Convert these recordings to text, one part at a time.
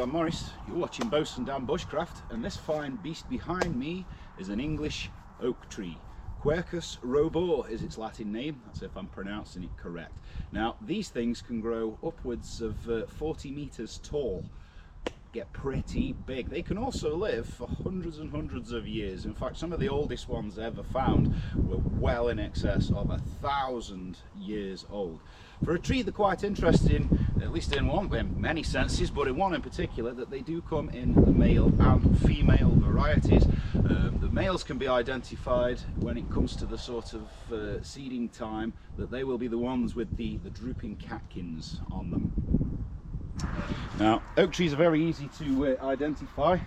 I'm Morris, you're watching Bosun Dan Bushcraft, and this fine beast behind me is an English oak tree. Quercus robur is its Latin name, that's if I'm pronouncing it correct. Now these things can grow upwards of 40 meters tall, get pretty big. They can also live for hundreds and hundreds of years. In fact, some of the oldest ones ever found were well in excess of 1,000 years old. For a tree, they're quite interesting, at least in many senses, but in one in particular, that they do come in the male and female varieties. The males can be identified when it comes to the sort of seeding time, that they will be the ones with the drooping catkins on them. Now, oak trees are very easy to identify,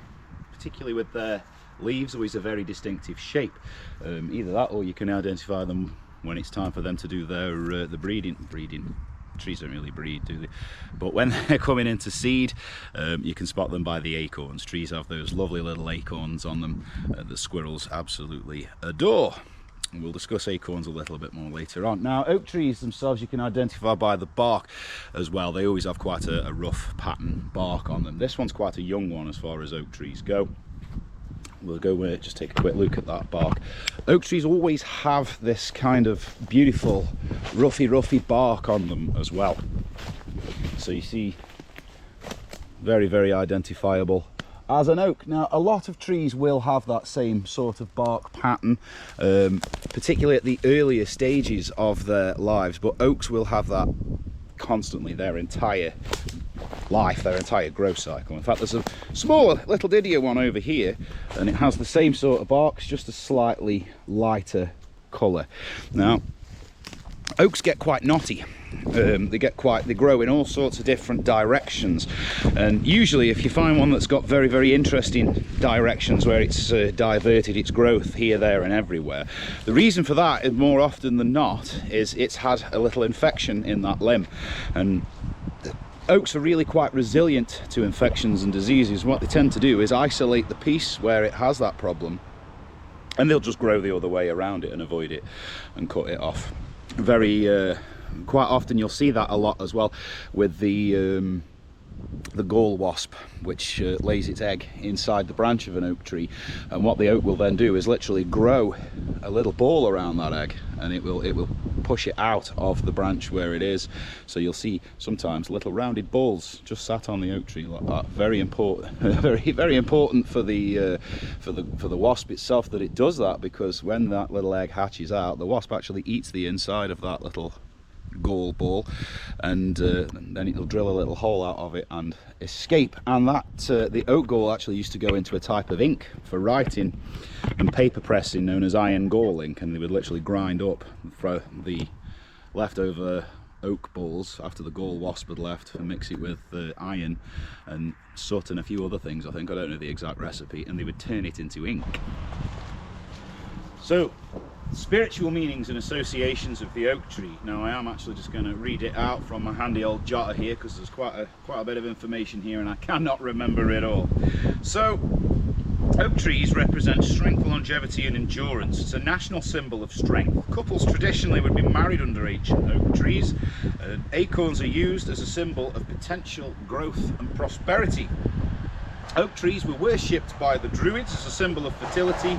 particularly with their leaves, always a very distinctive shape. Either that, or you can identify them when it's time for them to do their the breeding. Trees don't really breed, do they? But when they're coming into seed, you can spot them by the acorns. Trees have those lovely little acorns on them that squirrels absolutely adore. And we'll discuss acorns a little bit more later on. Now, oak trees themselves you can identify by the bark as well. They always have quite a rough pattern bark on them. This one's quite a young one as far as oak trees go. We'll go just take a quick look at that bark. Oak trees always have this kind of beautiful roughy bark on them as well. So you see, very, very identifiable as an oak. Now, a lot of trees will have that same sort of bark pattern, particularly at the earlier stages of their lives, but oaks will have that constantly their entire life, their entire growth cycle. In fact, there's a small little Didier one over here, and it has the same sort of bark, it's just a slightly lighter colour. Now, oaks get quite knotty. They grow in all sorts of different directions, and usually if you find one that's got very, very interesting directions where it's diverted its growth here, there and everywhere, the reason for that is more often than not is it's had a little infection in that limb. And oaks are really quite resilient to infections and diseases. What they tend to do is isolate the piece where it has that problem, and they'll just grow the other way around it and avoid it and cut it off. Quite often you'll see that a lot as well with the gall wasp, which lays its egg inside the branch of an oak tree, and what the oak will then do is literally grow a little ball around that egg, and it will push it out of the branch where it is. So you'll see sometimes little rounded balls just sat on the oak tree like that. Very important, very important for the wasp itself that it does that, because when that little egg hatches out, the wasp actually eats the inside of that little gall ball, and then it'll drill a little hole out of it and escape. And that the oak gall actually used to go into a type of ink for writing and paper pressing known as iron gall ink, and they would literally grind up the leftover oak balls after the gall wasp had left and mix it with iron and soot and a few other things. I don't know the exact recipe, and they would turn it into ink. So, spiritual meanings and associations of the oak tree. Now, I am actually just going to read it out from my handy old jotter here, because there's quite a bit of information here and I cannot remember it all. So, oak trees represent strength, longevity and endurance. It's a national symbol of strength. Couples traditionally would be married under ancient oak trees. Acorns are used as a symbol of potential growth and prosperity. Oak trees were worshipped by the Druids as a symbol of fertility,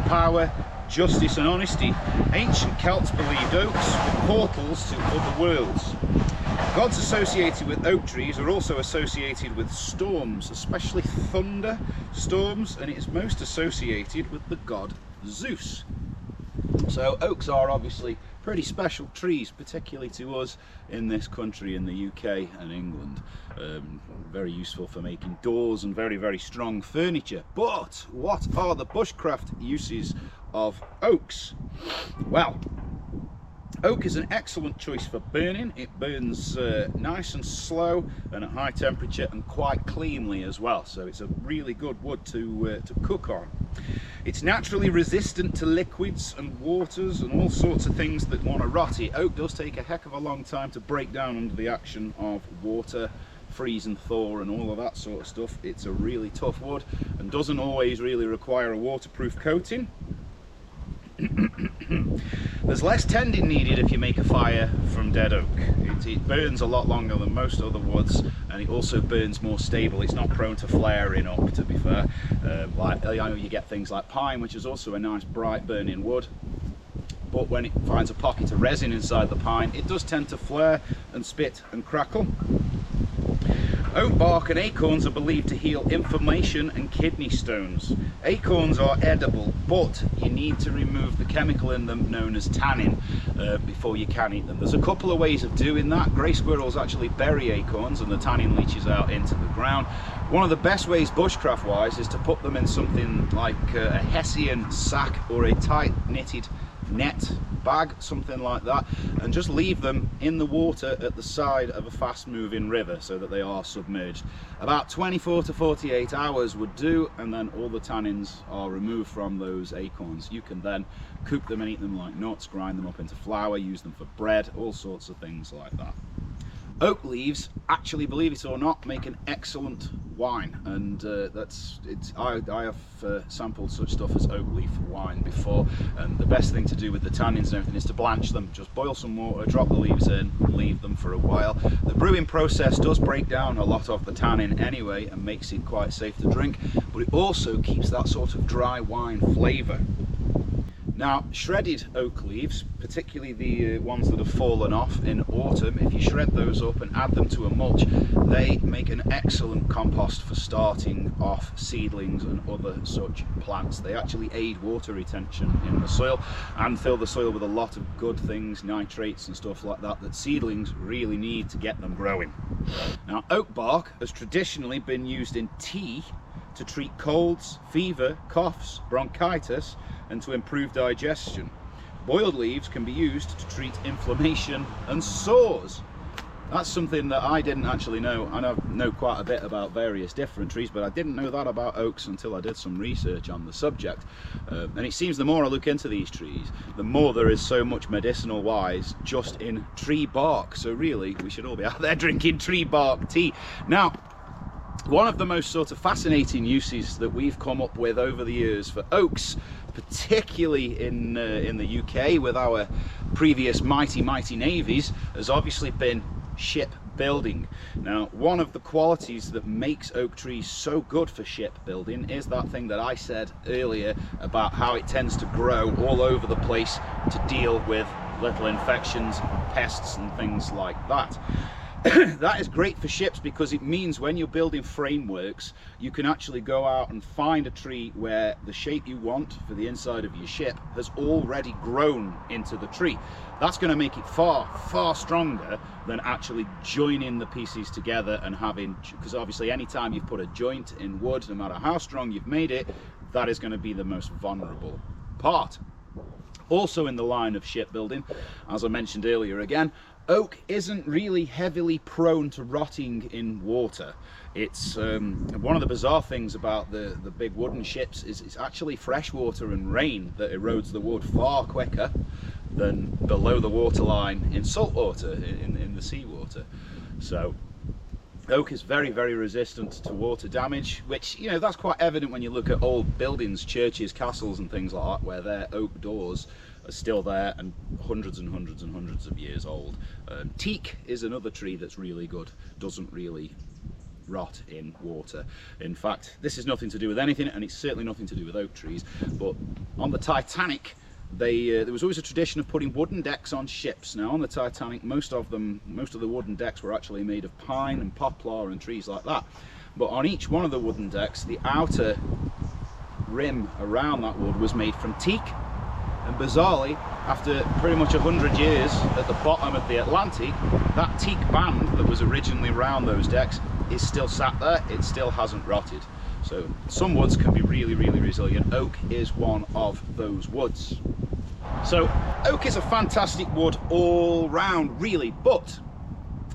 power, justice and honesty. Ancient Celts believed oaks were portals to other worlds. Gods associated with oak trees are also associated with storms, especially thunder storms, and it is most associated with the god Zeus. So oaks are obviously pretty special trees, particularly to us in this country, in the UK and England. Very useful for making doors and very, very strong furniture. But what are the bushcraft uses of oaks? Well, oak is an excellent choice for burning. It burns nice and slow and at high temperature and quite cleanly as well, so it's a really good wood to cook on. It's naturally resistant to liquids and waters and all sorts of things that want to rot it. Oak does take a heck of a long time to break down under the action of water, freeze and thaw and all of that sort of stuff. It's a really tough wood and doesn't always really require a waterproof coating. There's less tending needed if you make a fire from dead oak. It burns a lot longer than most other woods, and it also burns more stable. It's not prone to flaring up, to be fair. Like I know you get things like pine, which is also a nice bright burning wood, but when it finds a pocket of resin inside the pine, it does tend to flare and spit and crackle. Oak bark and acorns are believed to heal inflammation and kidney stones. Acorns are edible, but you need to remove the chemical in them known as tannin before you can eat them. There's a couple of ways of doing that. Grey squirrels actually bury acorns and the tannin leaches out into the ground. One of the best ways bushcraft wise is to put them in something like a hessian sack or a tight knitted net bag, something like that, and just leave them in the water at the side of a fast moving river so that they are submerged. About 24 to 48 hours would do, and then all the tannins are removed from those acorns. You can then cook them and eat them like nuts, grind them up into flour, use them for bread, all sorts of things like that. Oak leaves, actually, believe it or not, make an excellent wine, and I have sampled such stuff as oak leaf wine before, and the best thing to do with the tannins and everything is to blanch them. Just boil some water, drop the leaves in, and leave them for a while. The brewing process does break down a lot of the tannin anyway and makes it quite safe to drink, but it also keeps that sort of dry wine flavour. Now, shredded oak leaves, particularly the ones that have fallen off in autumn, if you shred those up and add them to a mulch, they make an excellent compost for starting off seedlings and other such plants. They actually aid water retention in the soil and fill the soil with a lot of good things, nitrates and stuff like that, that seedlings really need to get them growing. Now, oak bark has traditionally been used in tea to treat colds, fever, coughs, bronchitis, and to improve digestion. Boiled leaves can be used to treat inflammation and sores. That's something that I didn't actually know. I know quite a bit about various different trees, but I didn't know that about oaks until I did some research on the subject. And it seems the more I look into these trees, the more there is so much medicinal wise just in tree bark. So really, we should all be out there drinking tree bark tea. Now, one of the most sort of fascinating uses that we've come up with over the years for oaks, particularly in the UK with our previous mighty navies, has obviously been shipbuilding. Now, one of the qualities that makes oak trees so good for shipbuilding is that thing that I said earlier about how it tends to grow all over the place to deal with little infections, pests and things like that. That is great for ships because it means when you're building frameworks, you can actually go out and find a tree where the shape you want for the inside of your ship has already grown into the tree. That's going to make it far stronger than actually joining the pieces together and having, because obviously anytime you've put a joint in wood, no matter how strong you've made it, that is going to be the most vulnerable part. Also in the line of shipbuilding, as I mentioned earlier again, oak isn't really heavily prone to rotting in water. It's one of the bizarre things about the big wooden ships is it's actually fresh water and rain that erodes the wood far quicker than below the waterline in salt water, in the seawater. So oak is very resistant to water damage, which, you know, that's quite evident when you look at old buildings, churches, castles and things like that, where their oak doors are still there and hundreds of years old. Teak is another tree that's really good, doesn't really rot in water. In fact, this is nothing to do with anything, and it's certainly nothing to do with oak trees, but on the Titanic, there was always a tradition of putting wooden decks on ships. Now on the Titanic, most of the wooden decks were actually made of pine and poplar and trees like that, but on each one of the wooden decks, the outer rim around that wood was made from teak. And bizarrely, after pretty much 100 years at the bottom of the Atlantic, that teak band that was originally around those decks is still sat there. It still hasn't rotted. So some woods can be really resilient. Oak is one of those woods. So oak is a fantastic wood all round, really, but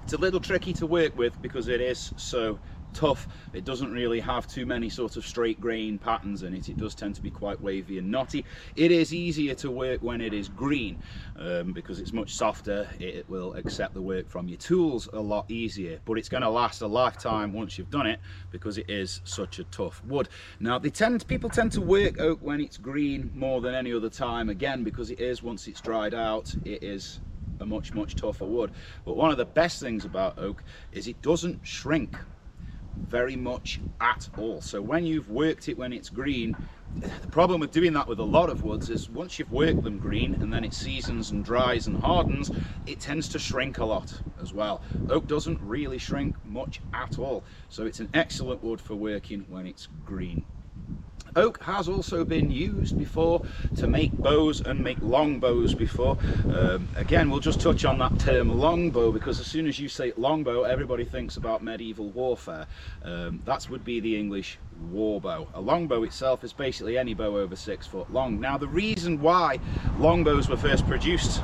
it's a little tricky to work with because it is so tough. It doesn't really have too many sort of straight grain patterns in it. It does tend to be quite wavy and knotty. It is easier to work when it is green because it's much softer. It will accept the work from your tools a lot easier, but it's going to last a lifetime once you've done it because it is such a tough wood. Now people tend to work oak when it's green more than any other time, again because it is, once it's dried out, it is a much tougher wood. But one of the best things about oak is it doesn't shrink very much at all. So when you've worked it when it's green, the problem with doing that with a lot of woods is once you've worked them green and then it seasons and dries and hardens, it tends to shrink a lot as well. Oak doesn't really shrink much at all, so it's an excellent wood for working when it's green. Oak has also been used before to make bows and make longbows before. Again, we'll just touch on that term longbow because as soon as you say longbow, everybody thinks about medieval warfare. That would be the English war bow. A longbow itself is basically any bow over 6 foot long. Now, the reason why longbows were first produced,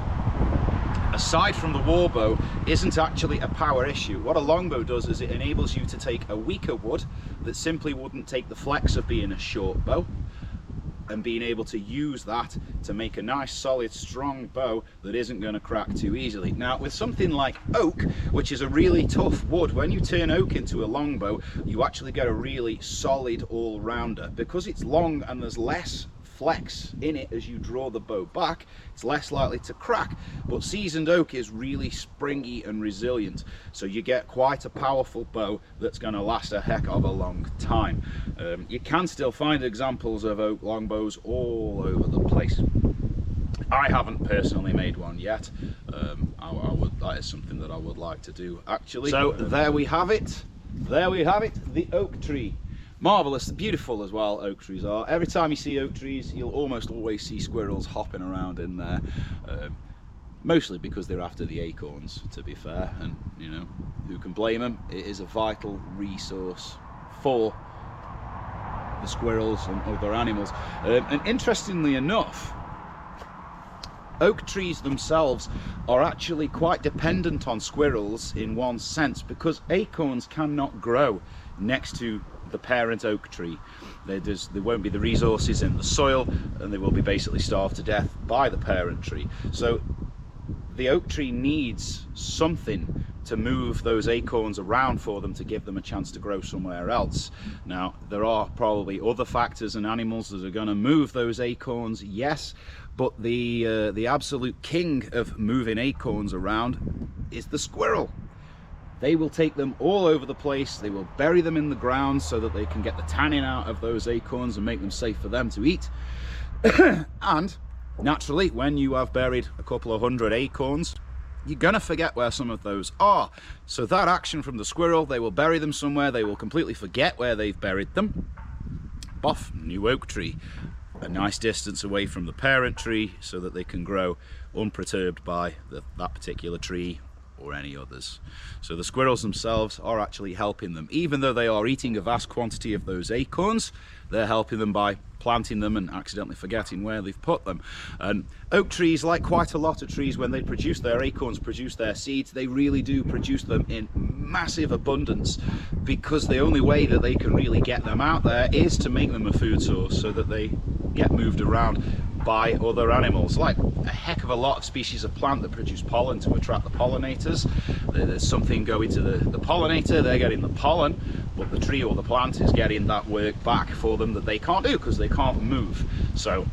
aside from the war bow, isn't actually a power issue. What a longbow does is it enables you to take a weaker wood that simply wouldn't take the flex of being a short bow and being able to use that to make a nice solid strong bow that isn't going to crack too easily. Now with something like oak, which is a really tough wood, when you turn oak into a longbow you actually get a really solid all-rounder. Because it's long and there's less flex in it as you draw the bow back, it's less likely to crack. But seasoned oak is really springy and resilient, so you get quite a powerful bow that's going to last a heck of a long time. You can still find examples of oak longbows all over the place. I haven't personally made one yet. That is something that I would like to do actually. So there we have it, the oak tree. Marvellous, beautiful as well, oak trees are. Every time you see oak trees, you'll almost always see squirrels hopping around in there. Mostly because they're after the acorns, to be fair, and you know, who can blame them? It is a vital resource for the squirrels and other animals. And interestingly enough, oak trees themselves are actually quite dependent on squirrels in one sense, because acorns cannot grow next to the parent oak tree. There won't be the resources in the soil, and they will be basically starved to death by the parent tree. So the oak tree needs something to move those acorns around for them to give them a chance to grow somewhere else. Now there are probably other factors and animals that are going to move those acorns, yes, but the absolute king of moving acorns around is the squirrel. They will take them all over the place, they will bury them in the ground so that they can get the tannin out of those acorns and make them safe for them to eat. And naturally, when you have buried a couple of 100 acorns, you're gonna forget where some of those are. So that action from the squirrel, they will bury them somewhere, they will completely forget where they've buried them. Boff, new oak tree. A nice distance away from the parent tree so that they can grow unperturbed by that particular tree or any others. So the squirrels themselves are actually helping them. Even though they are eating a vast quantity of those acorns, they're helping them by planting them and accidentally forgetting where they've put them. And oak trees, like quite a lot of trees, when they produce their acorns, produce their seeds, they really do produce them in massive abundance, because the only way that they can really get them out there is to make them a food source so that they get moved around by other animals. Like a heck of a lot of species of plant that produce pollen to attract the pollinators. There's something going to the pollinator, they're getting the pollen, but the tree or the plant is getting that work back for them that they can't do because they can't move. So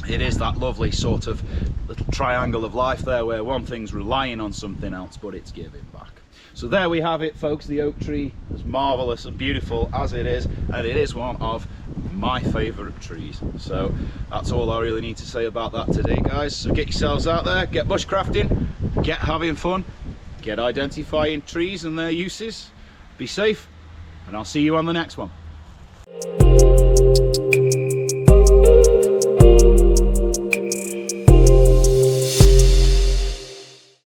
it is that lovely sort of little triangle of life there where one thing's relying on something else but it's giving back. So there we have it, folks, the oak tree, as marvellous and beautiful as it is, and it is one of my favourite trees. So that's all I really need to say about that today, guys. So get yourselves out there, get bushcrafting, get having fun, get identifying trees and their uses, be safe, and I'll see you on the next one.